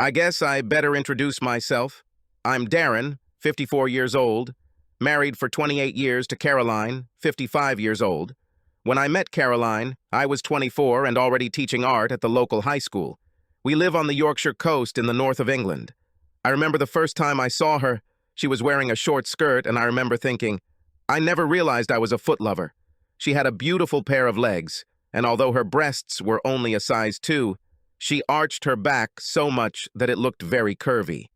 I guess I better introduce myself. I'm Darren, 54 years old, married for 28 years to Caroline, 55 years old. When I met Caroline, I was 24 and already teaching art at the local high school. We live on the Yorkshire coast in the north of England. I remember the first time I saw her, she was wearing a short skirt, and I remember thinking, I never realized I was a foot lover. She had a beautiful pair of legs, and although her breasts were only a size 2, she arched her back so much that it looked very curvy.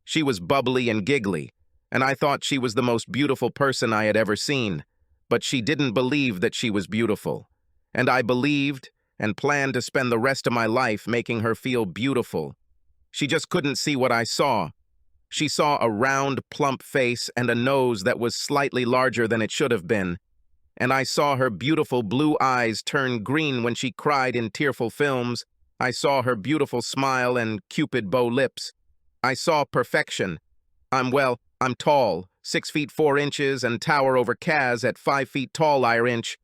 She was bubbly and giggly, and I thought she was the most beautiful person I had ever seen. But she didn't believe that she was beautiful. And I believed and planned to spend the rest of my life making her feel beautiful. She just couldn't see what I saw. She saw a round, plump face and a nose that was slightly larger than it should have been. And I saw her beautiful blue eyes turn green when she cried in tearful films. I saw her beautiful smile and cupid bow lips. I saw perfection. I'm tall, 6 feet 4 inches, and tower over Kaz at 5 feet tall inch.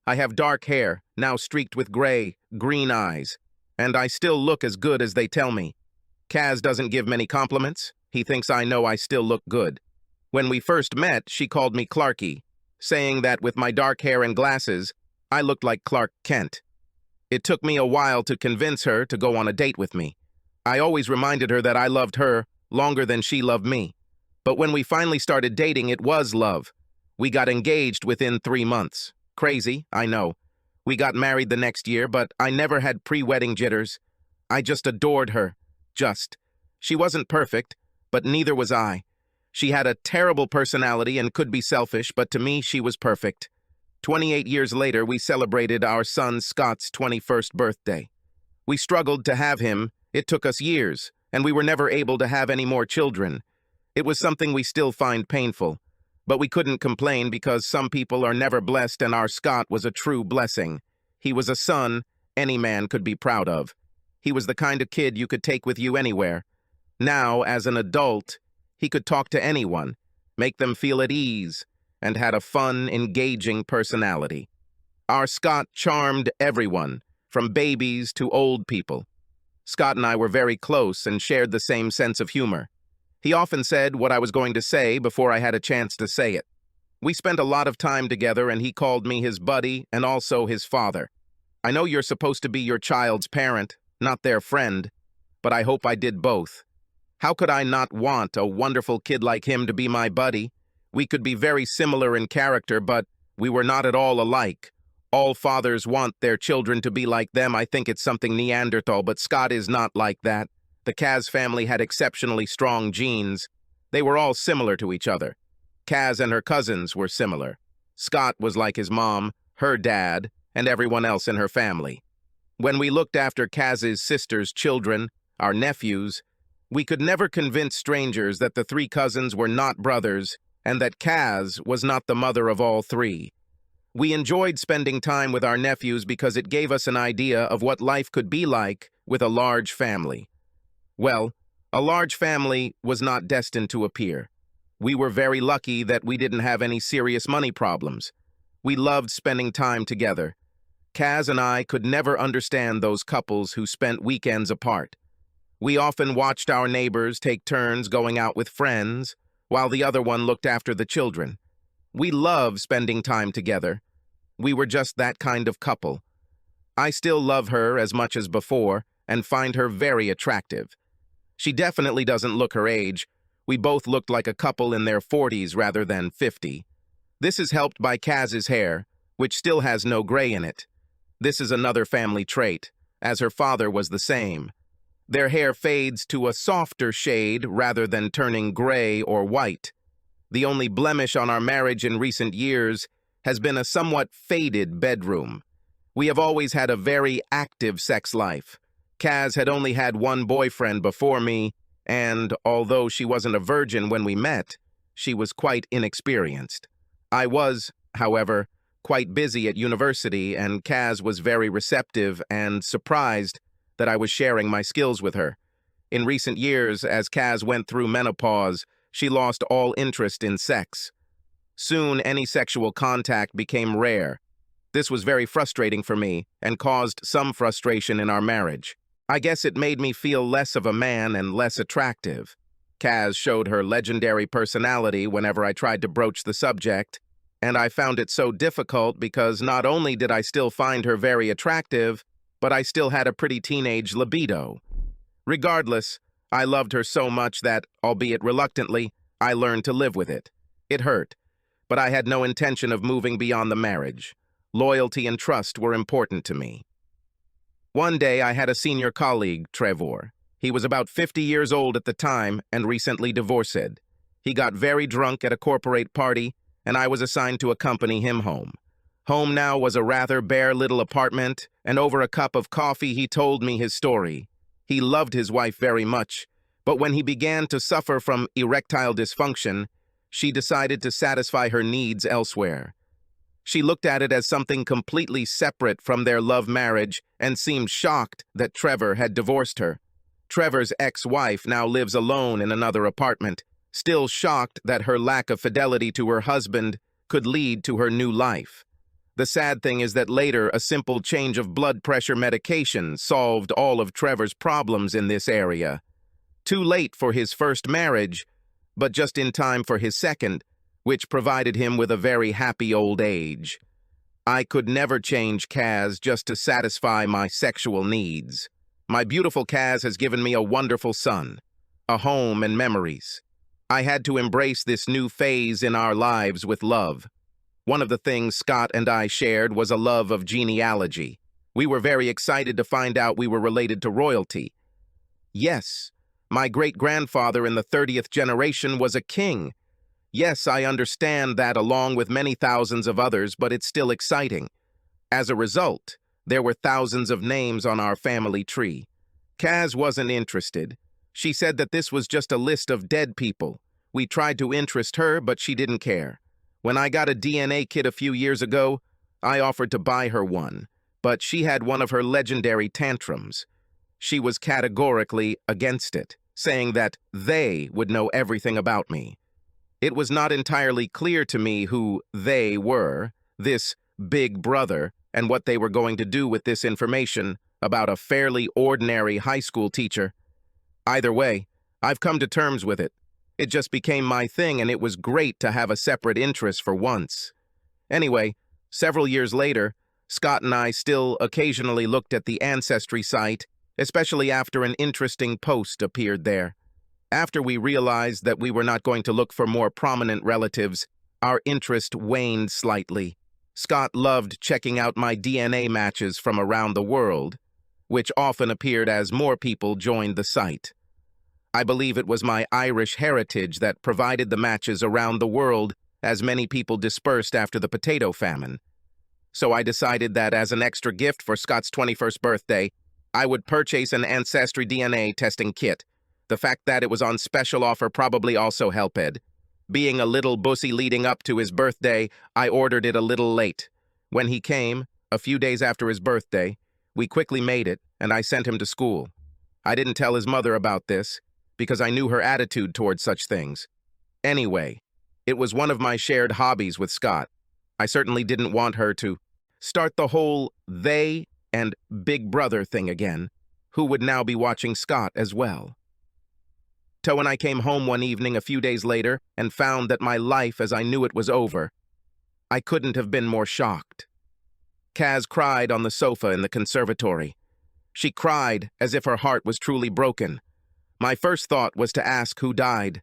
I have dark hair, now streaked with gray, green eyes. And I still look as good as they tell me. Kaz doesn't give many compliments. He thinks I know I still look good. When we first met, she called me Clarky, saying that with my dark hair and glasses, I looked like Clark Kent. It took me a while to convince her to go on a date with me. I always reminded her that I loved her longer than she loved me. But when we finally started dating, it was love. We got engaged within 3 months. Crazy, I know. We got married the next year, but I never had pre-wedding jitters. I just adored her. She wasn't perfect, but neither was I. She had a terrible personality and could be selfish, but to me, she was perfect. 28 years later, we celebrated our son Scott's 21st birthday. We struggled to have him. It took us years, and we were never able to have any more children. It was something we still find painful, but we couldn't complain because some people are never blessed, and our Scott was a true blessing. He was a son any man could be proud of. He was the kind of kid you could take with you anywhere. Now, as an adult, he could talk to anyone, make them feel at ease, and had a fun, engaging personality. Our Scott charmed everyone, from babies to old people. Scott and I were very close and shared the same sense of humor. He often said what I was going to say before I had a chance to say it. We spent a lot of time together, and he called me his buddy and also his father. I know you're supposed to be your child's parent, not their friend, but I hope I did both. How could I not want a wonderful kid like him to be my buddy? We could be very similar in character, but we were not at all alike. All fathers want their children to be like them. I think it's something Neanderthal, but Scott is not like that. The Kaz family had exceptionally strong genes. They were all similar to each other. Kaz and her cousins were similar. Scott was like his mom, her dad, and everyone else in her family. When we looked after Kaz's sister's children, our nephews, we could never convince strangers that the 3 cousins were not brothers and that Kaz was not the mother of all 3. We enjoyed spending time with our nephews because it gave us an idea of what life could be like with a large family. Well, a large family was not destined to appear. We were very lucky that we didn't have any serious money problems. We loved spending time together. Kaz and I could never understand those couples who spent weekends apart. We often watched our neighbors take turns going out with friends, while the other one looked after the children. We loved spending time together. We were just that kind of couple. I still love her as much as before and find her very attractive. She definitely doesn't look her age. We both looked like a couple in their 40s rather than 50. This is helped by Kaz's hair, which still has no gray in it. This is another family trait, as her father was the same. Their hair fades to a softer shade rather than turning gray or white. The only blemish on our marriage in recent years has been a somewhat faded bedroom. We have always had a very active sex life. Kaz had only had one boyfriend before me, and although she wasn't a virgin when we met, she was quite inexperienced. I was, however, quite busy at university, and Kaz was very receptive and surprised that I was sharing my skills with her. In recent years, as Kaz went through menopause, she lost all interest in sex. Soon, any sexual contact became rare. This was very frustrating for me and caused some frustration in our marriage. I guess it made me feel less of a man and less attractive. Kaz showed her legendary personality whenever I tried to broach the subject, and I found it so difficult because not only did I still find her very attractive, but I still had a pretty teenage libido. Regardless, I loved her so much that, albeit reluctantly, I learned to live with it. It hurt, but I had no intention of moving beyond the marriage. Loyalty and trust were important to me. One day I had a senior colleague, Trevor. He was about 50 years old at the time and recently divorced. He got very drunk at a corporate party, and I was assigned to accompany him home. Home now was a rather bare little apartment, and over a cup of coffee he told me his story. He loved his wife very much, but when he began to suffer from erectile dysfunction, she decided to satisfy her needs elsewhere. She looked at it as something completely separate from their love marriage and seemed shocked that Trevor had divorced her. Trevor's ex-wife now lives alone in another apartment, still shocked that her lack of fidelity to her husband could lead to her new life. The sad thing is that later a simple change of blood pressure medication solved all of Trevor's problems in this area. Too late for his first marriage, but just in time for his second, which provided him with a very happy old age. I could never change Kaz just to satisfy my sexual needs. My beautiful Kaz has given me a wonderful son, a home and memories. I had to embrace this new phase in our lives with love. One of the things Scott and I shared was a love of genealogy. We were very excited to find out we were related to royalty. Yes, my great-grandfather in the 30th generation was a king. Yes, I understand that along with many thousands of others, but it's still exciting. As a result, there were thousands of names on our family tree. Kaz wasn't interested. She said that this was just a list of dead people. We tried to interest her, but she didn't care. When I got a DNA kit a few years ago, I offered to buy her one, but she had one of her legendary tantrums. She was categorically against it, saying that they would know everything about me. It was not entirely clear to me who they were, this big brother, and what they were going to do with this information about a fairly ordinary high school teacher. Either way, I've come to terms with it. It just became my thing, and it was great to have a separate interest for once. Anyway, several years later, Scott and I still occasionally looked at the Ancestry site, especially after an interesting post appeared there. After we realized that we were not going to look for more prominent relatives, our interest waned slightly. Scott loved checking out my DNA matches from around the world, which often appeared as more people joined the site. I believe it was my Irish heritage that provided the matches around the world as many people dispersed after the potato famine. So I decided that as an extra gift for Scott's 21st birthday, I would purchase an Ancestry DNA testing kit. The fact that it was on special offer probably also helped. Being a little bussy leading up to his birthday, I ordered it a little late. When he came, a few days after his birthday, we quickly made it, and I sent him to school. I didn't tell his mother about this, because I knew her attitude towards such things. Anyway, it was one of my shared hobbies with Scott. I certainly didn't want her to start the whole they and big brother thing again, who would now be watching Scott as well. Toe and I came home one evening a few days later and found that my life as I knew it was over. I couldn't have been more shocked. Kaz cried on the sofa in the conservatory. She cried as if her heart was truly broken. My first thought was to ask who died.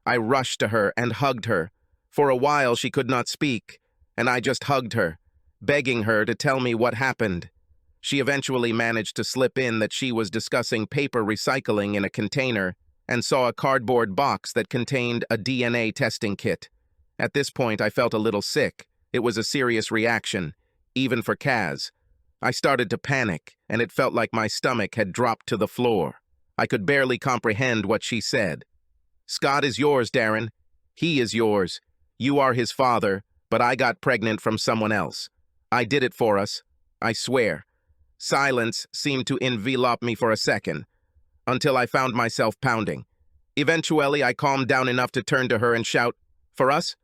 I rushed to her and hugged her. For a while she could not speak, and I just hugged her, begging her to tell me what happened. She eventually managed to slip in that she was discussing paper recycling in a container and saw a cardboard box that contained a DNA testing kit. At this point, I felt a little sick. It was a serious reaction, even for Kaz. I started to panic, and it felt like my stomach had dropped to the floor. I could barely comprehend what she said. Scott is yours, Darren. He is yours. You are his father, but I got pregnant from someone else. I did it for us. I swear. Silence seemed to envelop me for a second, until I found myself pounding. Eventually, I calmed down enough to turn to her and shout, "For us?"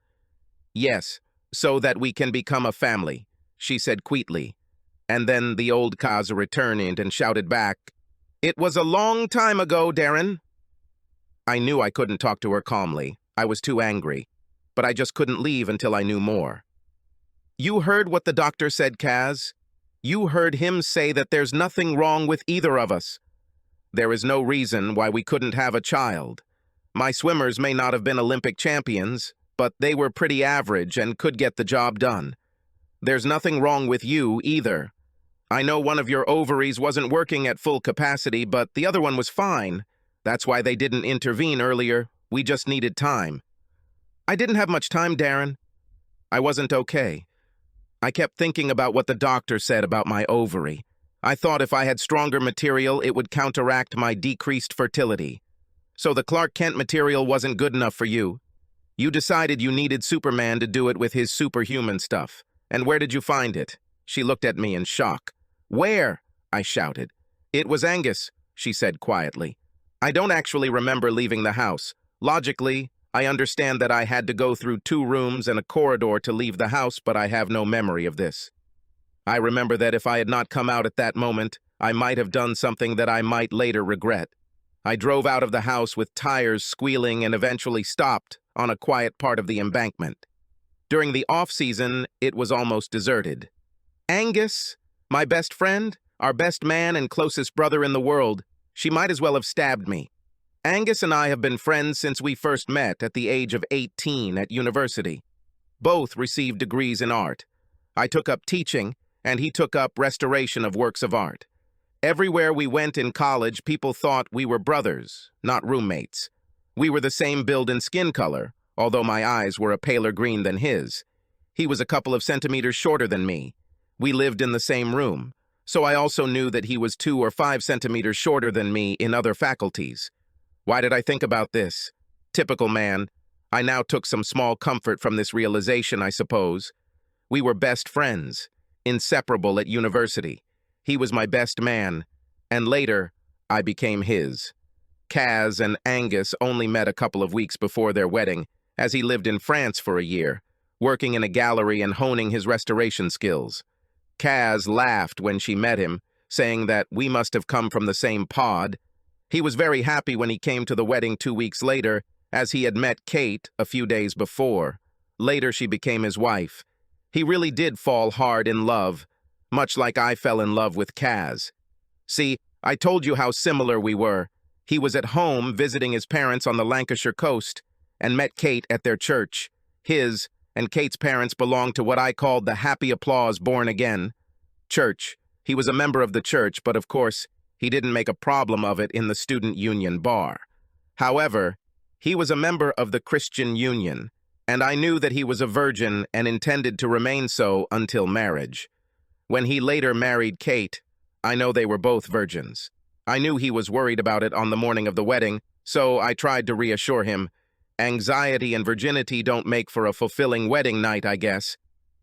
"Yes, so that we can become a family," she said quietly. And then the old Kaz returned and shouted back, It was a long time ago, Darren. I knew I couldn't talk to her calmly. I was too angry. But I just couldn't leave until I knew more. You heard what the doctor said, Kaz? You heard him say that there's nothing wrong with either of us. There is no reason why we couldn't have a child. My swimmers may not have been Olympic champions, but they were pretty average and could get the job done. There's nothing wrong with you either. I know one of your ovaries wasn't working at full capacity, but the other one was fine. That's why they didn't intervene earlier. We just needed time. I didn't have much time, Darren. I wasn't okay. I kept thinking about what the doctor said about my ovary. I thought if I had stronger material, it would counteract my decreased fertility. So the Clark Kent material wasn't good enough for you. You decided you needed Superman to do it with his superhuman stuff. And where did you find it? She looked at me in shock. Where? I shouted. It was Angus, she said quietly. I don't actually remember leaving the house. Logically, I understand that I had to go through 2 rooms and a corridor to leave the house, but I have no memory of this. I remember that if I had not come out at that moment, I might have done something that I might later regret. I drove out of the house with tires squealing and eventually stopped on a quiet part of the embankment. During the off-season, it was almost deserted. Angus, my best friend, our best man and closest brother in the world, she might as well have stabbed me. Angus and I have been friends since we first met at the age of 18 at university. Both received degrees in art. I took up teaching, and he took up restoration of works of art. Everywhere we went in college, people thought we were brothers, not roommates. We were the same build and skin color, although my eyes were a paler green than his. He was a couple of centimeters shorter than me. We lived in the same room, so I also knew that he was 2 or 5 centimeters shorter than me in other faculties. Why did I think about this? Typical man. I now took some small comfort from this realization, I suppose. We were best friends, inseparable at university. He was my best man, and later, I became his. Kaz and Angus only met a couple of weeks before their wedding, as he lived in France for a year, working in a gallery and honing his restoration skills. Kaz laughed when she met him, saying that we must have come from the same pod. He was very happy when he came to the wedding 2 weeks later, as he had met Kate a few days before. Later, she became his wife. He really did fall hard in love, much like I fell in love with Kaz. See, I told you how similar we were. He was at home visiting his parents on the Lancashire coast and met Kate at their church. His and Kate's parents belonged to what I called the Happy Applause Born Again church. He was a member of the church, but of course, he didn't make a problem of it in the student union bar. However, he was a member of the Christian Union, and I knew that he was a virgin and intended to remain so until marriage. When he later married Kate, I know they were both virgins. I knew he was worried about it on the morning of the wedding, so I tried to reassure him. Anxiety and virginity don't make for a fulfilling wedding night, I guess.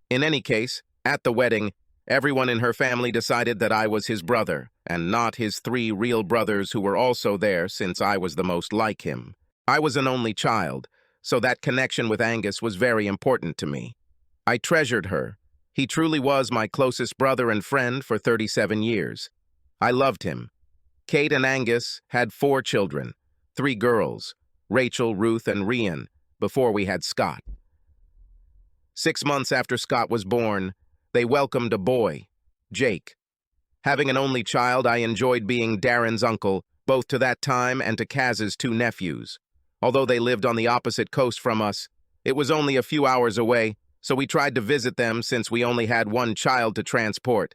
In any case, at the wedding, everyone in her family decided that I was his brother, and not his 3 real brothers who were also there since I was the most like him. I was an only child, so that connection with Angus was very important to me. I treasured her. He truly was my closest brother and friend for 37 years. I loved him. Kate and Angus had 4 children, 3 girls, Rachel, Ruth, and Rian, before we had Scott. 6 months after Scott was born, they welcomed a boy, Jake. Having an only child, I enjoyed being Darren's uncle, both to that time and to Kaz's 2 nephews. Although they lived on the opposite coast from us, it was only a few hours away, so we tried to visit them since we only had 1 child to transport.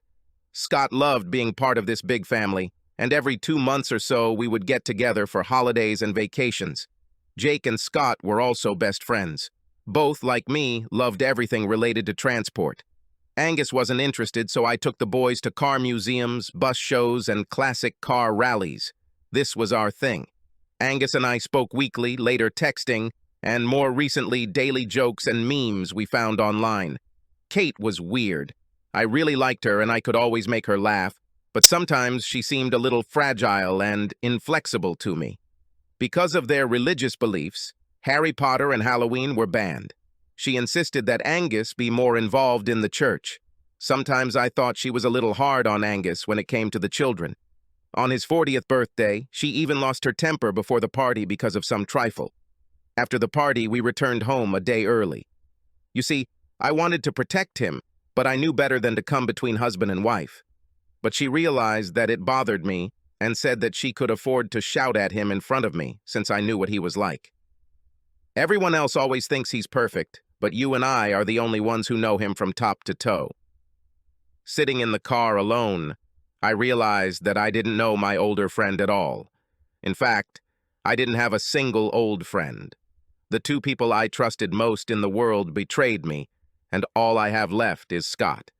Scott loved being part of this big family, and every 2 months or so we would get together for holidays and vacations. Jake and Scott were also best friends. Both, like me, loved everything related to transport. Angus wasn't interested, so I took the boys to car museums, bus shows, and classic car rallies. This was our thing. Angus and I spoke weekly, later texting, and more recently daily jokes and memes we found online. Kate was weird. I really liked her and I could always make her laugh, but sometimes she seemed a little fragile and inflexible to me. Because of their religious beliefs, Harry Potter and Halloween were banned. She insisted that Angus be more involved in the church. Sometimes I thought she was a little hard on Angus when it came to the children. On his 40th birthday, she even lost her temper before the party because of some trifle. After the party, we returned home a day early. You see, I wanted to protect him, but I knew better than to come between husband and wife. But she realized that it bothered me and said that she could afford to shout at him in front of me since I knew what he was like. Everyone else always thinks he's perfect, but you and I are the only ones who know him from top to toe. Sitting in the car alone, I realized that I didn't know my older friend at all. In fact, I didn't have a single old friend. The two people I trusted most in the world betrayed me, and all I have left is Scott.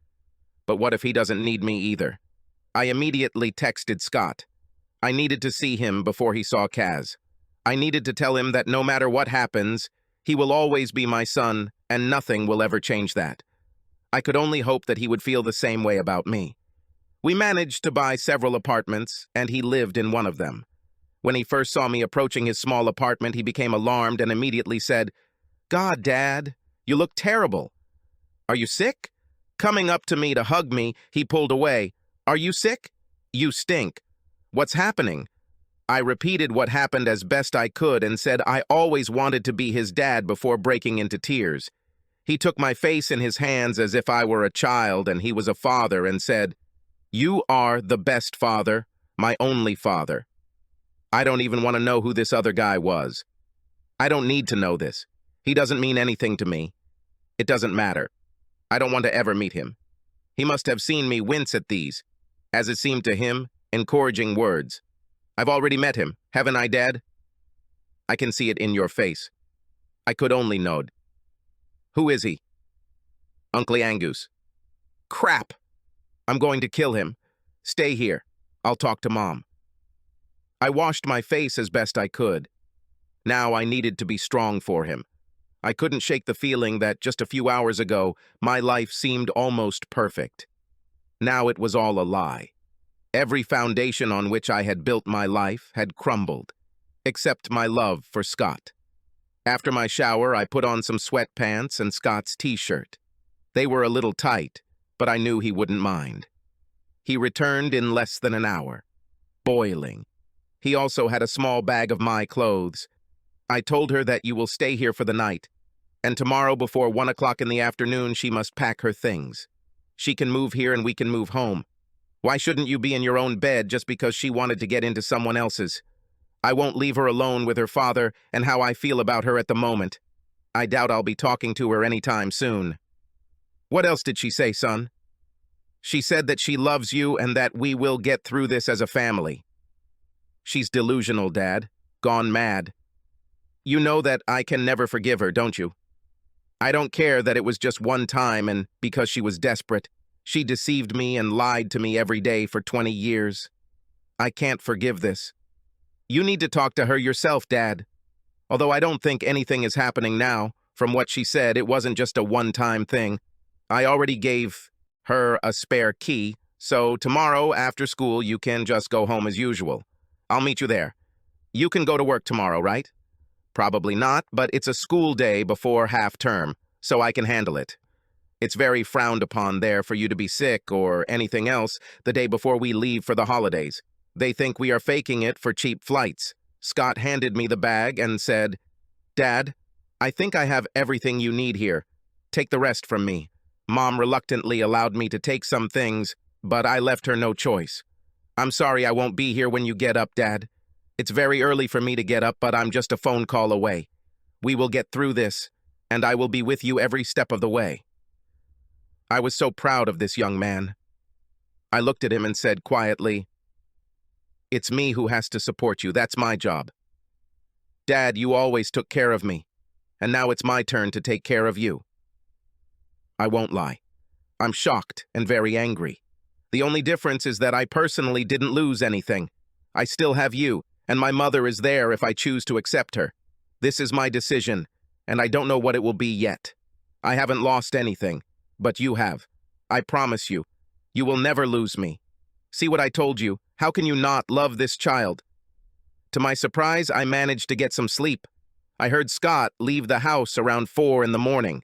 But what if he doesn't need me either? I immediately texted Scott. I needed to see him before he saw Kaz. I needed to tell him that no matter what happens, he will always be my son, and nothing will ever change that. I could only hope that he would feel the same way about me. We managed to buy several apartments, and he lived in one of them. When he first saw me approaching his small apartment, he became alarmed and immediately said, "God, Dad, you look terrible. Are you sick?" Coming up to me to hug me, he pulled away. "Are you sick? You stink. What's happening?" I repeated what happened as best I could and said I always wanted to be his dad before breaking into tears. He took my face in his hands as if I were a child and he was a father and said, "You are the best father, my only father." I don't even want to know who this other guy was. I don't need to know this. He doesn't mean anything to me. It doesn't matter. I don't want to ever meet him. He must have seen me wince at these, as it seemed to him, encouraging words. I've already met him, haven't I, Dad? I can see it in your face. I could only nod. Who is he? Uncle Angus. Crap! I'm going to kill him. Stay here. I'll talk to Mom. I washed my face as best I could. Now I needed to be strong for him. I couldn't shake the feeling that just a few hours ago, my life seemed almost perfect. Now it was all a lie. Every foundation on which I had built my life had crumbled, except my love for Scott. After my shower, I put on some sweatpants and Scott's t-shirt. They were a little tight, but I knew he wouldn't mind. He returned in less than an hour, boiling. He also had a small bag of my clothes. I told her that you will stay here for the night, and tomorrow before 1 o'clock in the afternoon she must pack her things. She can move here and we can move home. Why shouldn't you be in your own bed just because she wanted to get into someone else's? I won't leave her alone with her father and how I feel about her at the moment. I doubt I'll be talking to her anytime soon. What else did she say, son? She said that she loves you and that we will get through this as a family. She's delusional, Dad. Gone mad. You know that I can never forgive her, don't you? I don't care that it was just one time and because she was desperate. She deceived me and lied to me every day for 20 years. I can't forgive this. You need to talk to her yourself, Dad. Although I don't think anything is happening now. From what she said, it wasn't just a one-time thing. I already gave her a spare key, so tomorrow after school you can just go home as usual. I'll meet you there. You can go to work tomorrow, right? Probably not, but it's a school day before half-term, so I can handle it. It's very frowned upon there for you to be sick or anything else the day before we leave for the holidays. They think we are faking it for cheap flights. Scott handed me the bag and said, "Dad, I think I have everything you need here. Take the rest from me." Mom reluctantly allowed me to take some things, but I left her no choice. I'm sorry I won't be here when you get up, Dad. It's very early for me to get up, but I'm just a phone call away. We will get through this, and I will be with you every step of the way. I was so proud of this young man. I looked at him and said quietly, "It's me who has to support you. That's my job. Dad, you always took care of me, and now it's my turn to take care of you." I won't lie. I'm shocked and very angry. The only difference is that I personally didn't lose anything. I still have you, and my mother is there if I choose to accept her. This is my decision, and I don't know what it will be yet. I haven't lost anything, but you have. I promise you, you will never lose me. See what I told you? How can you not love this child? To my surprise, I managed to get some sleep. I heard Scott leave the house around 4 in the morning.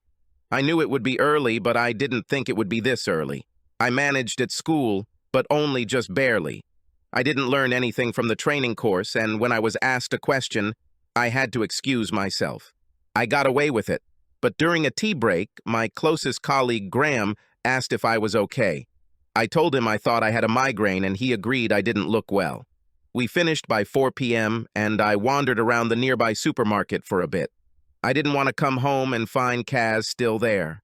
I knew it would be early, but I didn't think it would be this early. I managed at school, but only just barely. I didn't learn anything from the training course, and when I was asked a question, I had to excuse myself. I got away with it, but during a tea break, my closest colleague Graham asked if I was okay. I told him I thought I had a migraine, and he agreed I didn't look well. We finished by 4 p.m., and I wandered around the nearby supermarket for a bit. I didn't want to come home and find Kaz still there.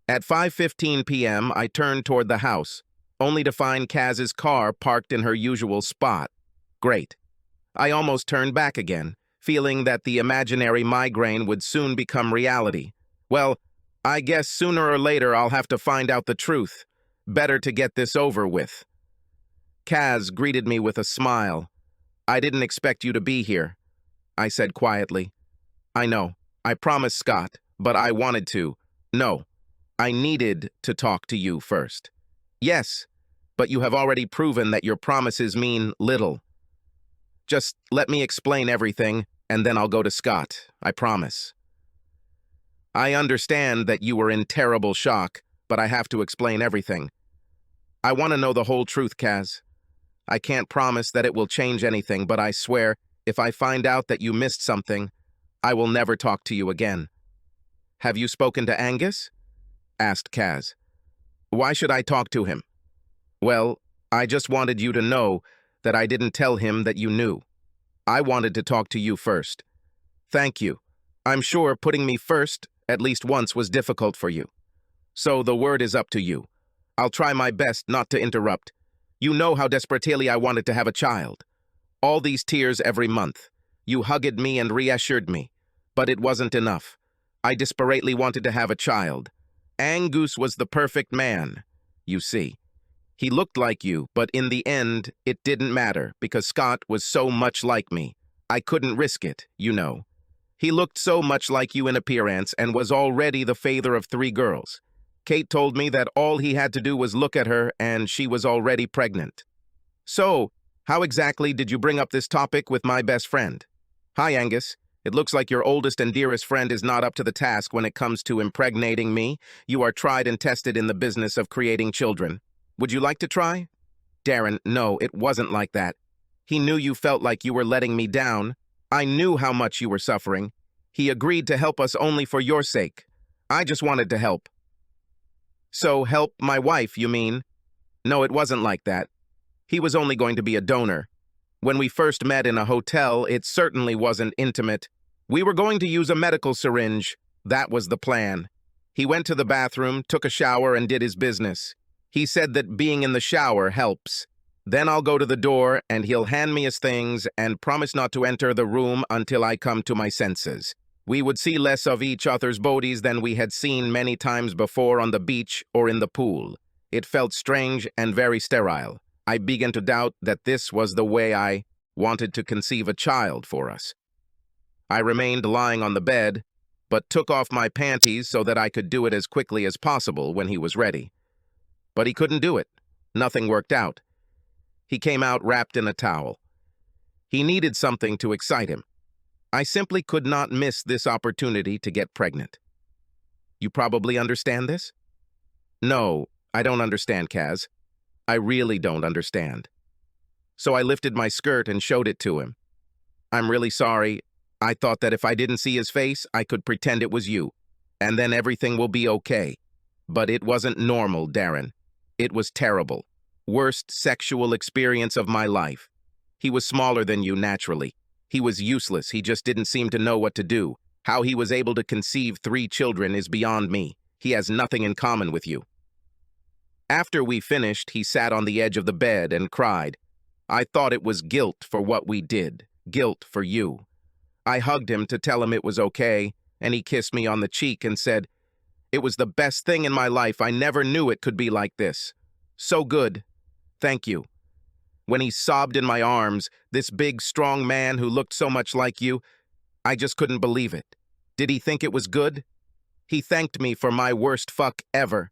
At 5:15 p.m., I turned toward the house, only to find Kaz's car parked in her usual spot. Great. I almost turned back again, feeling that the imaginary migraine would soon become reality. Well, I guess sooner or later I'll have to find out the truth. Better to get this over with. Kaz greeted me with a smile. "I didn't expect you to be here," I said quietly. "I know. I promised Scott, but I wanted to. No, I needed to talk to you first." "Yes, but you have already proven that your promises mean little. Just let me explain everything, and then I'll go to Scott, I promise." "I understand that you were in terrible shock, but I have to explain everything. I want to know the whole truth, Kaz. I can't promise that it will change anything, but I swear, if I find out that you missed something, I will never talk to you again." "Have you spoken to Angus?" asked Kaz. "Why should I talk to him?" "Well, I just wanted you to know that I didn't tell him that you knew. I wanted to talk to you first." "Thank you. I'm sure putting me first at least once was difficult for you. So the word is up to you. I'll try my best not to interrupt. You know how desperately I wanted to have a child. All these tears every month. You hugged me and reassured me. But it wasn't enough. I desperately wanted to have a child. Angus was the perfect man, you see. He looked like you, but in the end, it didn't matter because Scott was so much like me. I couldn't risk it, you know. He looked so much like you in appearance and was already the father of 3 girls. Kate told me that all he had to do was look at her and she was already pregnant. So, how exactly did you bring up this topic with my best friend?" "Hi, Angus. It looks like your oldest and dearest friend is not up to the task when it comes to impregnating me. You are tried and tested in the business of creating children. Would you like to try?" "Darren, no, it wasn't like that. He knew you felt like you were letting me down. I knew how much you were suffering. He agreed to help us only for your sake. I just wanted to help." "So help my wife, you mean?" "No, it wasn't like that. He was only going to be a donor. When we first met in a hotel, it certainly wasn't intimate. We were going to use a medical syringe. That was the plan. He went to the bathroom, took a shower, and did his business. He said that being in the shower helps. Then I'll go to the door, and he'll hand me his things and promise not to enter the room until I come to my senses. We would see less of each other's bodies than we had seen many times before on the beach or in the pool. It felt strange and very sterile. I began to doubt that this was the way I wanted to conceive a child for us. I remained lying on the bed, but took off my panties so that I could do it as quickly as possible when he was ready. But he couldn't do it. Nothing worked out. He came out wrapped in a towel. He needed something to excite him. I simply could not miss this opportunity to get pregnant. You probably understand this? No, I don't understand, Kaz. I really don't understand. So I lifted my skirt and showed it to him. "I'm really sorry. I thought that if I didn't see his face, I could pretend it was you, and then everything will be okay. But it wasn't normal, Darren. It was terrible. Worst sexual experience of my life. He was smaller than you, naturally. He was useless. He just didn't seem to know what to do. How he was able to conceive 3 children is beyond me. He has nothing in common with you." After we finished, he sat on the edge of the bed and cried. I thought it was guilt for what we did. Guilt for you. I hugged him to tell him it was okay, and he kissed me on the cheek and said, "It was the best thing in my life. I never knew it could be like this. So good. Thank you." When he sobbed in my arms, this big, strong man who looked so much like you, I just couldn't believe it. Did he think it was good? He thanked me for my worst fuck ever.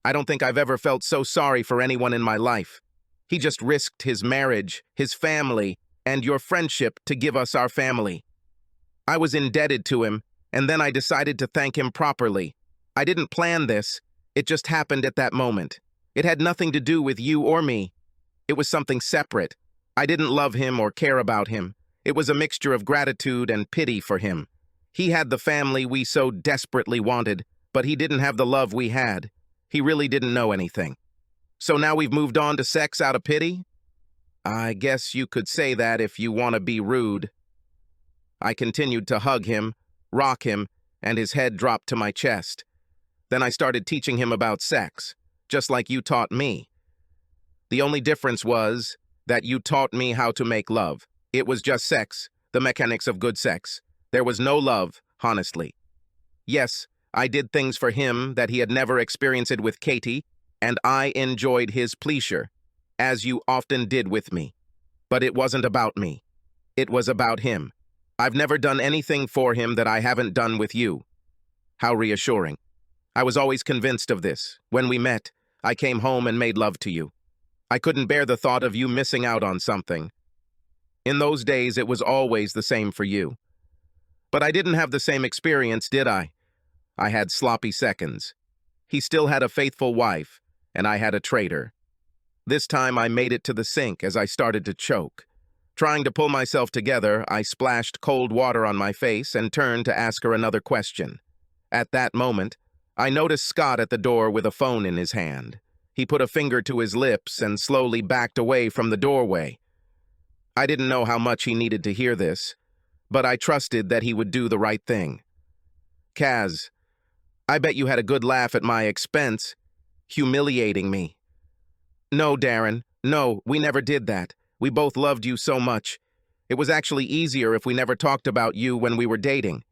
I don't think I've ever felt so sorry for anyone in my life. He just risked his marriage, his family, and your friendship to give us our family. I was indebted to him, and then I decided to thank him properly. I didn't plan this. It just happened at that moment. It had nothing to do with you or me. It was something separate. I didn't love him or care about him. It was a mixture of gratitude and pity for him. He had the family we so desperately wanted, but he didn't have the love we had. He really didn't know anything. So now we've moved on to sex out of pity? I guess you could say that if you want to be rude. I continued to hug him, rock him, and his head dropped to my chest. Then I started teaching him about sex, just like you taught me. The only difference was that you taught me how to make love. It was just sex, the mechanics of good sex. There was no love, honestly. Yes, I did things for him that he had never experienced with Katie, and I enjoyed his pleasure, as you often did with me. But it wasn't about me. It was about him. I've never done anything for him that I haven't done with you. How reassuring. I was always convinced of this. When we met, I came home and made love to you. I couldn't bear the thought of you missing out on something. In those days, it was always the same for you. But I didn't have the same experience, did I? I had sloppy seconds. He still had a faithful wife, and I had a traitor. This time I made it to the sink as I started to choke. Trying to pull myself together, I splashed cold water on my face and turned to ask her another question. At that moment, I noticed Scott at the door with a phone in his hand. He put a finger to his lips and slowly backed away from the doorway. I didn't know how much he needed to hear this, but I trusted that he would do the right thing. Kaz, I bet you had a good laugh at my expense, humiliating me. No, Darren, no, we never did that. We both loved you so much. It was actually easier if we never talked about you when we were dating.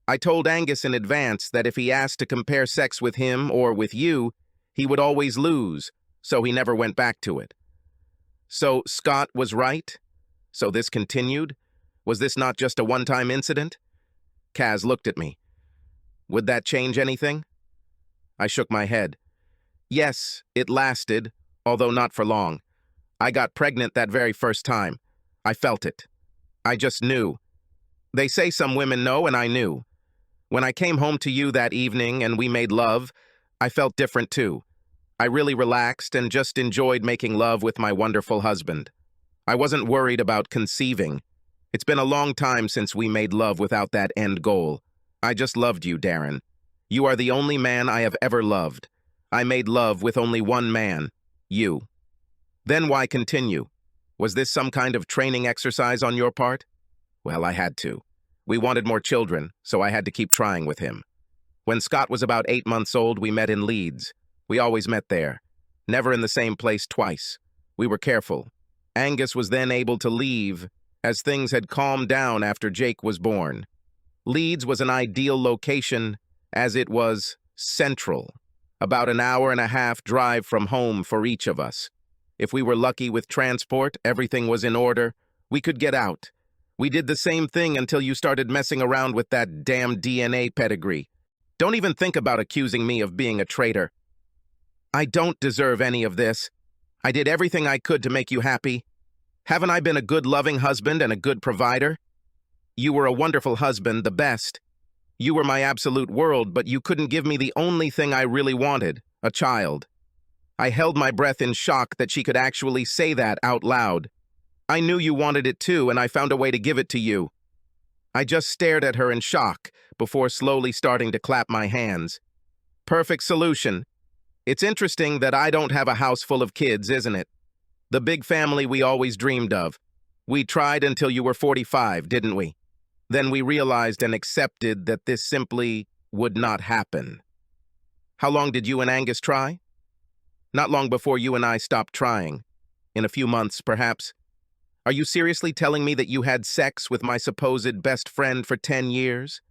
I told Angus in advance that if he asked to compare sex with him or with you, he would always lose, so he never went back to it. So Scott was right? So this continued? Was this not just a one-time incident? Kaz looked at me. Would that change anything? I shook my head. Yes, it lasted, although not for long. I got pregnant that very first time. I felt it. I just knew. They say some women know, and I knew. When I came home to you that evening and we made love, I felt different too. I really relaxed and just enjoyed making love with my wonderful husband. I wasn't worried about conceiving. It's been a long time since we made love without that end goal. I just loved you, Darren. You are the only man I have ever loved. I made love with only one man, you. Then why continue? Was this some kind of training exercise on your part? Well, I had to. We wanted more children, so I had to keep trying with him. When Scott was about 8 months old, we met in Leeds. We always met there. Never in the same place twice. We were careful. Angus was then able to leave, as things had calmed down after Jake was born. Leeds was an ideal location, as it was central. About an hour and a half drive from home for each of us. If we were lucky with transport, everything was in order, we could get out. We did the same thing until you started messing around with that damn DNA pedigree. Don't even think about accusing me of being a traitor. I don't deserve any of this. I did everything I could to make you happy. Haven't I been a good loving husband and a good provider? You were a wonderful husband, the best. You were my absolute world, but you couldn't give me the only thing I really wanted, a child. I held my breath in shock that she could actually say that out loud. I knew you wanted it too, and I found a way to give it to you. I just stared at her in shock before slowly starting to clap my hands. Perfect solution. It's interesting that I don't have a house full of kids, isn't it? The big family we always dreamed of. We tried until you were 45, didn't we? Then we realized and accepted that this simply would not happen. How long did you and Angus try? Not long before you and I stopped trying. In a few months, perhaps. Are you seriously telling me that you had sex with my supposed best friend for 10 years?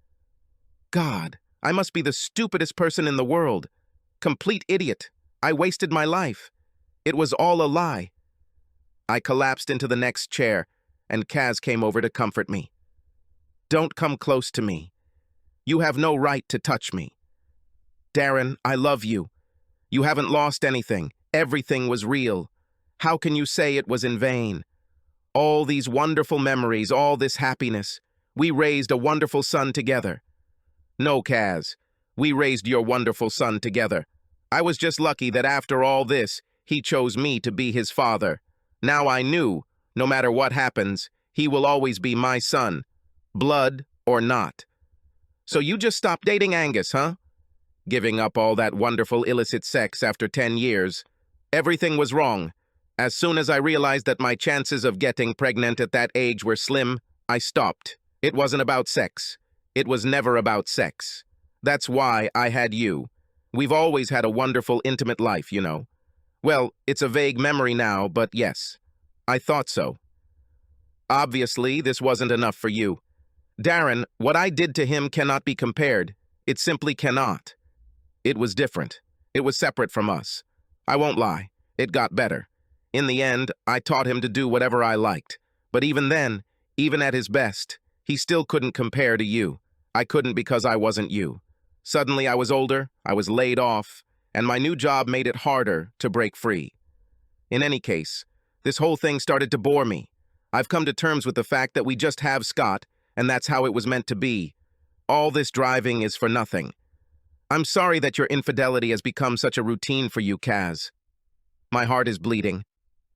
God, I must be the stupidest person in the world. Complete idiot. I wasted my life. It was all a lie. I collapsed into the next chair, and Kaz came over to comfort me. Don't come close to me. You have no right to touch me. Darren, I love you. You haven't lost anything. Everything was real. How can you say it was in vain? All these wonderful memories, all this happiness. We raised a wonderful son together. No, Kaz. We raised your wonderful son together. I was just lucky that after all this, he chose me to be his father. Now I knew, no matter what happens, he will always be my son, blood or not. So you just stopped dating Angus, huh? Giving up all that wonderful illicit sex after 10 years. Everything was wrong. As soon as I realized that my chances of getting pregnant at that age were slim, I stopped. It wasn't about sex. It was never about sex. That's why I had you. We've always had a wonderful, intimate life, you know. Well, it's a vague memory now, but yes, I thought so. Obviously, this wasn't enough for you. Darren, what I did to him cannot be compared. It simply cannot. It was different. It was separate from us. I won't lie. It got better. In the end, I taught him to do whatever I liked. But even then, even at his best, he still couldn't compare to you. I couldn't because I wasn't you. Suddenly I was older, I was laid off, and my new job made it harder to break free. In any case, this whole thing started to bore me. I've come to terms with the fact that we just have Scott, and that's how it was meant to be. All this driving is for nothing. I'm sorry that your infidelity has become such a routine for you, Kaz. My heart is bleeding.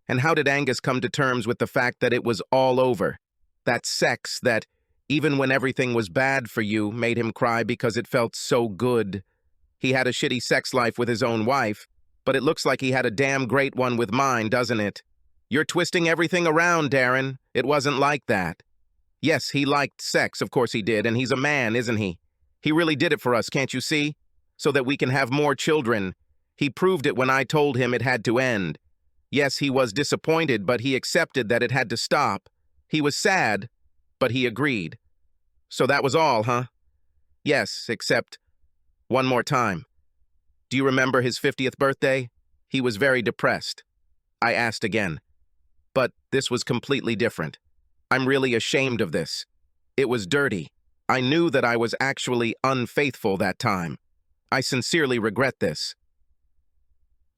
And how did Angus come to terms with the fact that it was all over? That sex that, even when everything was bad for you, made him cry because it felt so good. He had a shitty sex life with his own wife, but it looks like he had a damn great one with mine, doesn't it? You're twisting everything around, Darren. It wasn't like that. Yes, he liked sex, of course he did, and he's a man, isn't he? He really did it for us, can't you see? So that we can have more children. He proved it when I told him it had to end. Yes, he was disappointed, but he accepted that it had to stop. He was sad, but he agreed. So that was all, huh? Yes, except one more time. Do you remember his 50th birthday? He was very depressed. I asked again. But this was completely different. I'm really ashamed of this. It was dirty. I knew that I was actually unfaithful that time. I sincerely regret this.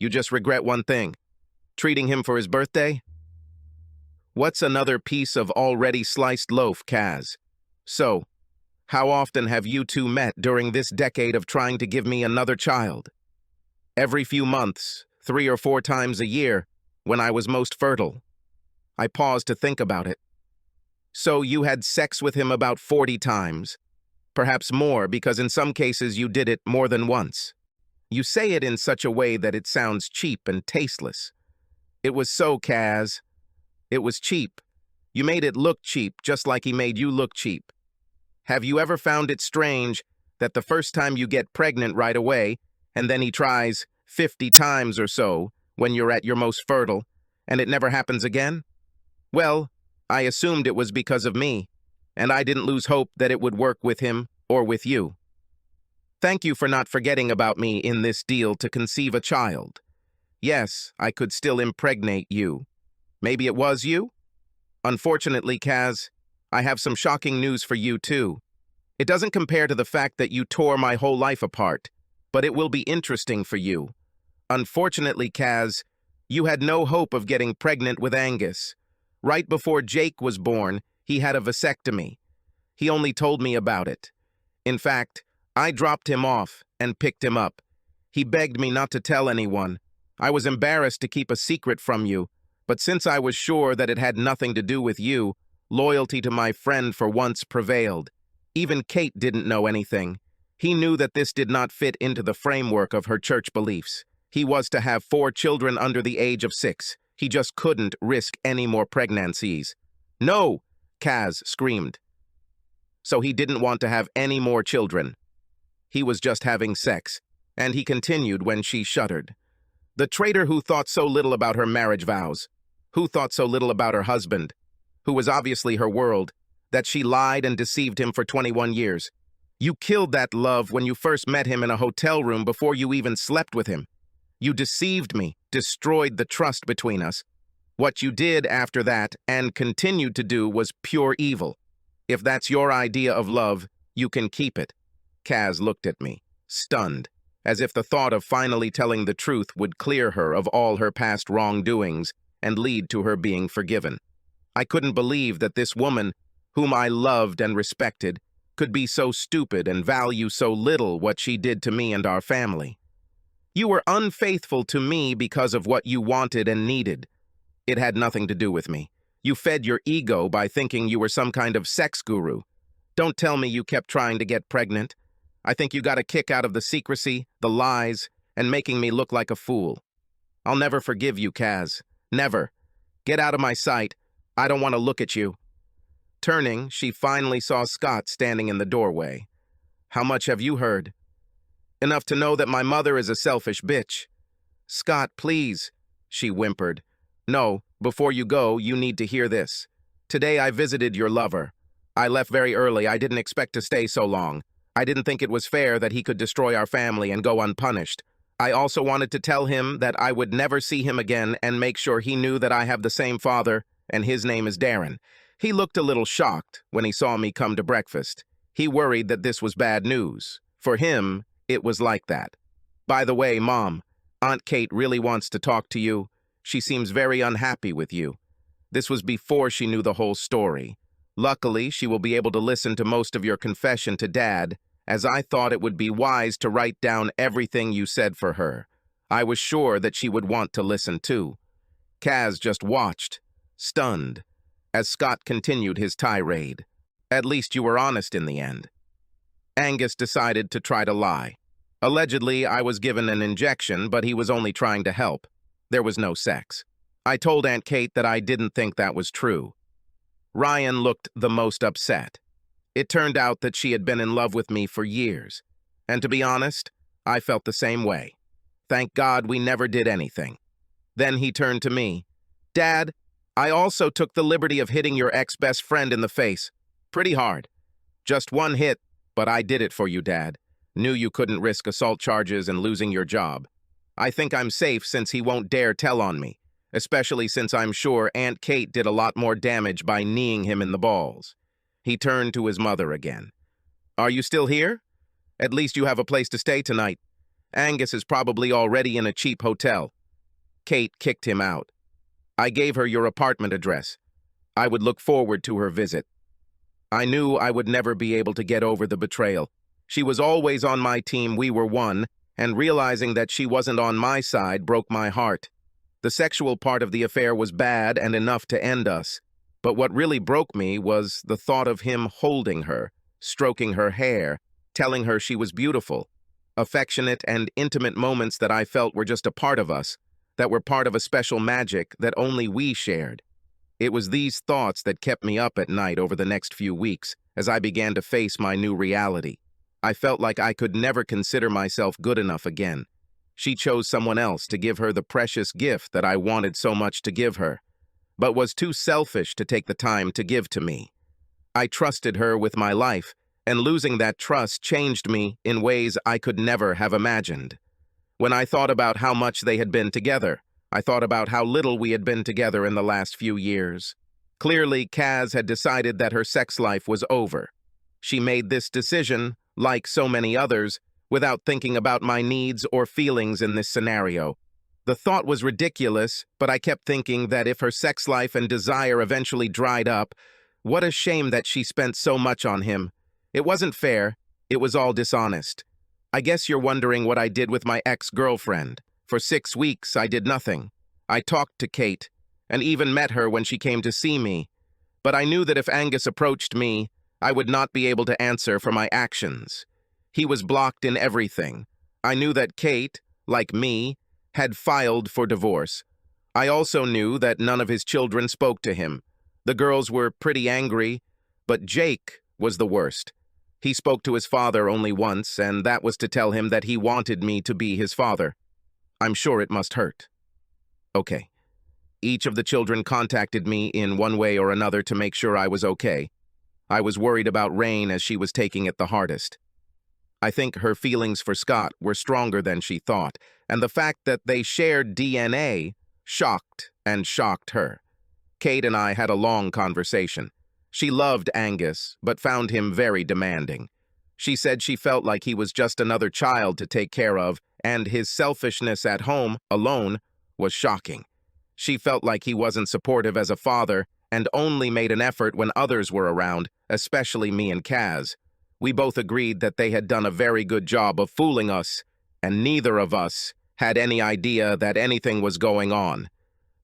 You just regret one thing. Treating him for his birthday? What's another piece of already sliced loaf, Kaz? So, how often have you two met during this decade of trying to give me another child? Every few months, 3 or 4 times a year, when I was most fertile. I paused to think about it. So you had sex with him about 40 times. Perhaps more, because in some cases you did it more than once. You say it in such a way that it sounds cheap and tasteless. It was so, Kaz. It was cheap. You made it look cheap, just like he made you look cheap. Have you ever found it strange that the first time you get pregnant right away, and then he tries 50 times or so when you're at your most fertile, and it never happens again? Well, I assumed it was because of me, and I didn't lose hope that it would work with him or with you. Thank you for not forgetting about me in this deal to conceive a child. Yes, I could still impregnate you. Maybe it was you? Unfortunately, Kaz, I have some shocking news for you too. It doesn't compare to the fact that you tore my whole life apart, but it will be interesting for you. Unfortunately, Kaz, you had no hope of getting pregnant with Angus. Right before Jake was born, he had a vasectomy. He only told me about it. In fact, I dropped him off and picked him up. He begged me not to tell anyone. I was embarrassed to keep a secret from you, but since I was sure that it had nothing to do with you, loyalty to my friend for once prevailed. Even Kate didn't know anything. He knew that this did not fit into the framework of her church beliefs. He was to have 4 children under the age of 6. He just couldn't risk any more pregnancies. No, Kaz screamed. So he didn't want to have any more children. He was just having sex, and he continued when she shuddered. The traitor who thought so little about her marriage vows, who thought so little about her husband, who was obviously her world, that she lied and deceived him for 21 years. You killed that love when you first met him in a hotel room before you even slept with him. You deceived me, destroyed the trust between us. What you did after that, and continued to do, was pure evil. If that's your idea of love, you can keep it. Kaz looked at me, stunned, as if the thought of finally telling the truth would clear her of all her past wrongdoings and lead to her being forgiven. I couldn't believe that this woman, whom I loved and respected, could be so stupid and value so little what she did to me and our family. You were unfaithful to me because of what you wanted and needed. It had nothing to do with me. You fed your ego by thinking you were some kind of sex guru. Don't tell me you kept trying to get pregnant. I think you got a kick out of the secrecy, the lies, and making me look like a fool. I'll never forgive you, Kaz. Never. Get out of my sight. I don't want to look at you. Turning, she finally saw Scott standing in the doorway. How much have you heard? Enough to know that my mother is a selfish bitch. Scott, please, she whimpered. No, before you go, you need to hear this. Today I visited your lover. I left very early. I didn't expect to stay so long. I didn't think it was fair that he could destroy our family and go unpunished. I also wanted to tell him that I would never see him again and make sure he knew that I have the same father, and his name is Darren. He looked a little shocked when he saw me come to breakfast. He worried that this was bad news. For him, it was like that. By the way, Mom, Aunt Kate really wants to talk to you. She seems very unhappy with you. This was before she knew the whole story. Luckily, she will be able to listen to most of your confession to Dad, as I thought it would be wise to write down everything you said for her. I was sure that she would want to listen too. Kaz just watched, stunned, as Scott continued his tirade. At least you were honest in the end. Angus decided to try to lie. Allegedly, I was given an injection, but he was only trying to help. There was no sex. I told Aunt Kate that I didn't think that was true. Ryan looked the most upset. It turned out that she had been in love with me for years. And to be honest, I felt the same way. Thank God we never did anything. Then he turned to me. Dad, I also took the liberty of hitting your ex-best friend in the face. Pretty hard. Just one hit, but I did it for you, Dad. Knew you couldn't risk assault charges and losing your job. I think I'm safe since he won't dare tell on me, especially since I'm sure Aunt Kate did a lot more damage by kneeing him in the balls. He turned to his mother again. Are you still here? At least you have a place to stay tonight. Angus is probably already in a cheap hotel. Kate kicked him out. I gave her your apartment address. I would look forward to her visit. I knew I would never be able to get over the betrayal. She was always on my team, we were one, and realizing that she wasn't on my side broke my heart. The sexual part of the affair was bad and enough to end us. But what really broke me was the thought of him holding her, stroking her hair, telling her she was beautiful. Affectionate and intimate moments that I felt were just a part of us, that were part of a special magic that only we shared. It was these thoughts that kept me up at night over the next few weeks as I began to face my new reality. I felt like I could never consider myself good enough again. She chose someone else to give her the precious gift that I wanted so much to give her, but was too selfish to take the time to give to me. I trusted her with my life, and losing that trust changed me in ways I could never have imagined. When I thought about how much they had been together, I thought about how little we had been together in the last few years. Clearly, Kaz had decided that her sex life was over. She made this decision, like so many others, without thinking about my needs or feelings in this scenario. The thought was ridiculous, but I kept thinking that if her sex life and desire eventually dried up, what a shame that she spent so much on him. It wasn't fair. It was all dishonest. I guess you're wondering what I did with my ex-girlfriend. For 6 weeks, I did nothing. I talked to Kate, and even met her when she came to see me. But I knew that if Angus approached me, I would not be able to answer for my actions. He was blocked in everything. I knew that Kate, like me, had filed for divorce. I also knew that none of his children spoke to him. The girls were pretty angry, but Jake was the worst. He spoke to his father only once, and that was to tell him that he wanted me to be his father. I'm sure it must hurt. Okay. Each of the children contacted me in one way or another to make sure I was okay. I was worried about Rain as she was taking it the hardest. I think her feelings for Scott were stronger than she thought, and the fact that they shared DNA shocked her. Kate and I had a long conversation. She loved Angus, but found him very demanding. She said she felt like he was just another child to take care of, and his selfishness at home, alone, was shocking. She felt like he wasn't supportive as a father and only made an effort when others were around, especially me and Kaz. We both agreed that they had done a very good job of fooling us, and neither of us had any idea that anything was going on.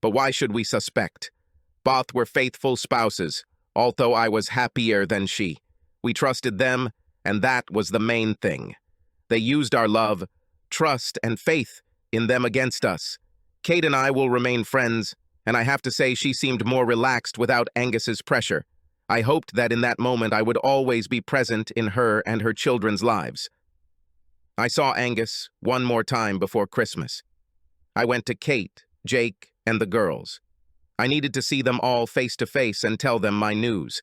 But why should we suspect? Both were faithful spouses, although I was happier than she. We trusted them, and that was the main thing. They used our love, trust, and faith in them against us. Kate and I will remain friends, and I have to say she seemed more relaxed without Angus's pressure. I hoped that in that moment I would always be present in her and her children's lives. I saw Angus one more time before Christmas. I went to Kate, Jake, and the girls. I needed to see them all face to face and tell them my news.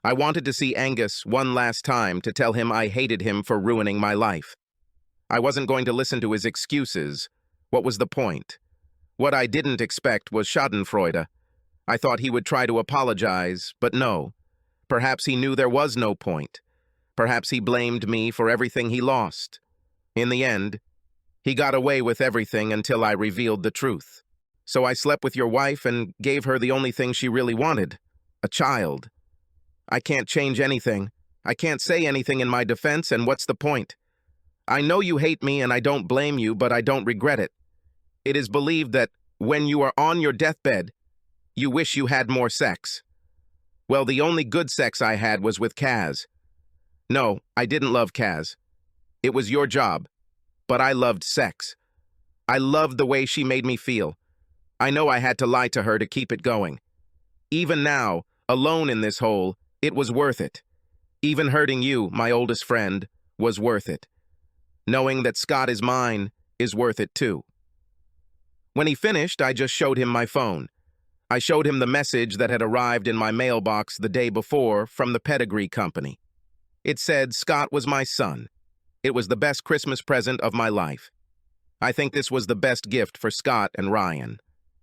I wanted to see Angus one last time to tell him I hated him for ruining my life. I wasn't going to listen to his excuses. What was the point? What I didn't expect was schadenfreude. I thought he would try to apologize, but no. Perhaps he knew there was no point. Perhaps he blamed me for everything he lost. In the end, he got away with everything until I revealed the truth. So I slept with your wife and gave her the only thing she really wanted, a child. I can't change anything. I can't say anything in my defense, and what's the point? I know you hate me and I don't blame you, but I don't regret it. It is believed that when you are on your deathbed, you wish you had more sex. Well, the only good sex I had was with Kaz. No, I didn't love Kaz. It was your job. But I loved sex. I loved the way she made me feel. I know I had to lie to her to keep it going. Even now, alone in this hole, it was worth it. Even hurting you, my oldest friend, was worth it. Knowing that Scott is mine is worth it too. When he finished, I just showed him my phone. I showed him the message that had arrived in my mailbox the day before from the pedigree company. It said Scott was my son. It was the best Christmas present of my life. I think this was the best gift for Scott and Ryan.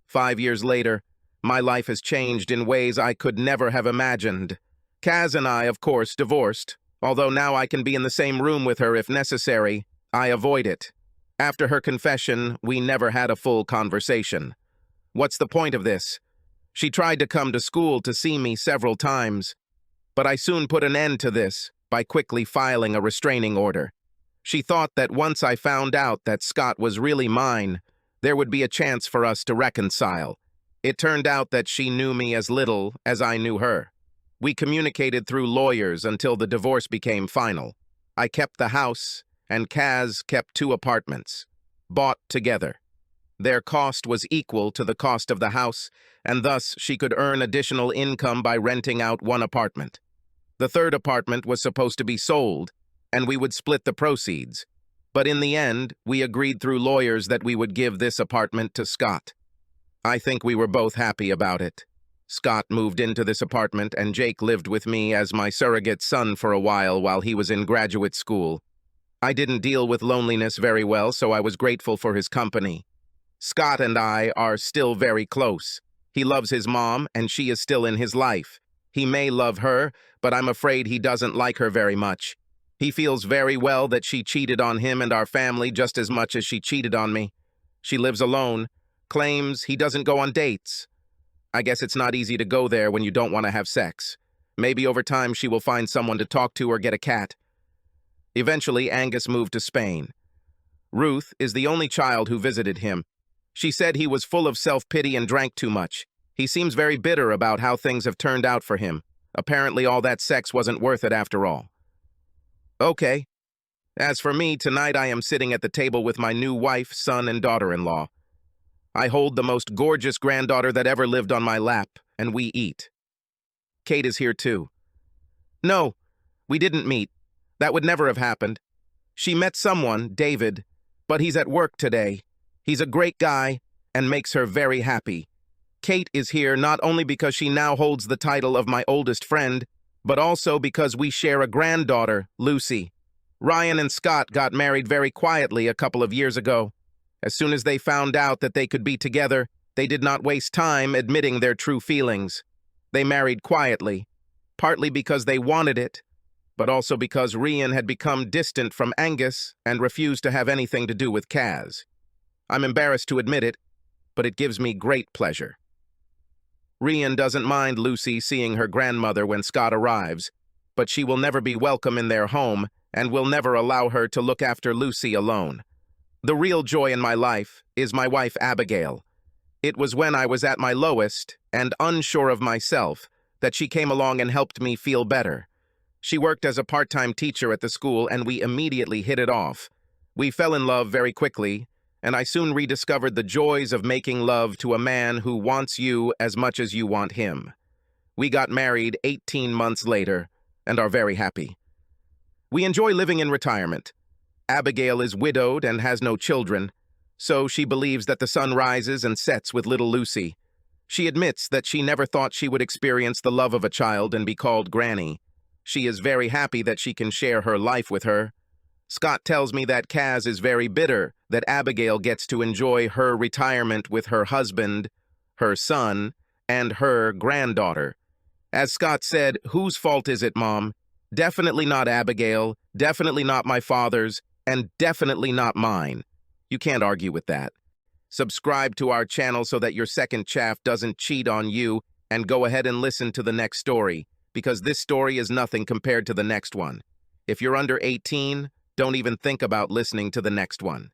5 years later, my life has changed in ways I could never have imagined. Kaz and I, of course, divorced. Although now I can be in the same room with her if necessary, I avoid it. After her confession, we never had a full conversation. What's the point of this? She tried to come to school to see me several times, but I soon put an end to this by quickly filing a restraining order. She thought that once I found out that Scott was really mine, there would be a chance for us to reconcile. It turned out that she knew me as little as I knew her. We communicated through lawyers until the divorce became final. I kept the house, and Kaz kept 2 apartments, bought together. Their cost was equal to the cost of the house, and thus she could earn additional income by renting out 1 apartment. The 3rd apartment was supposed to be sold, and we would split the proceeds. But in the end, we agreed through lawyers that we would give this apartment to Scott. I think we were both happy about it. Scott moved into this apartment, and Jake lived with me as my surrogate son for a while he was in graduate school. I didn't deal with loneliness very well, so I was grateful for his company. Scott and I are still very close. He loves his mom, and she is still in his life. He may love her, but I'm afraid he doesn't like her very much. He feels very well that she cheated on him and our family just as much as she cheated on me. She lives alone, claims he doesn't go on dates. I guess it's not easy to go there when you don't want to have sex. Maybe over time she will find someone to talk to or get a cat. Eventually, Angus moved to Spain. Ruth is the only child who visited him. She said he was full of self-pity and drank too much. He seems very bitter about how things have turned out for him. Apparently all that sex wasn't worth it after all. Okay. As for me, tonight I am sitting at the table with my new wife, son, and daughter-in-law. I hold the most gorgeous granddaughter that ever lived on my lap, and we eat. Kate is here too. No, we didn't meet. That would never have happened. She met someone, David, but he's at work today. He's a great guy and makes her very happy. Kate is here not only because she now holds the title of my oldest friend, but also because we share a granddaughter, Lucy. Ryan and Scott got married very quietly a couple of years ago. As soon as they found out that they could be together, they did not waste time admitting their true feelings. They married quietly, partly because they wanted it, but also because Ryan had become distant from Angus and refused to have anything to do with Kaz. I'm embarrassed to admit it, but it gives me great pleasure. Ryan doesn't mind Lucy seeing her grandmother when Scott arrives, but she will never be welcome in their home and will never allow her to look after Lucy alone. The real joy in my life is my wife Abigail. It was when I was at my lowest and unsure of myself that she came along and helped me feel better. She worked as a part-time teacher at the school, and we immediately hit it off. We fell in love very quickly, and I soon rediscovered the joys of making love to a man who wants you as much as you want him. We got married 18 months later and are very happy. We enjoy living in retirement. Abigail is widowed and has no children, so she believes that the sun rises and sets with little Lucy. She admits that she never thought she would experience the love of a child and be called Granny. She is very happy that she can share her life with her. Scott tells me that Kaz is very bitter that Abigail gets to enjoy her retirement with her husband, her son, and her granddaughter. As Scott said, whose fault is it, Mom? Definitely not Abigail, definitely not my father's, and definitely not mine. You can't argue with that. Subscribe to our channel so that your second chaff doesn't cheat on you, and go ahead and listen to the next story, because this story is nothing compared to the next one. If you're under 18, don't even think about listening to the next one.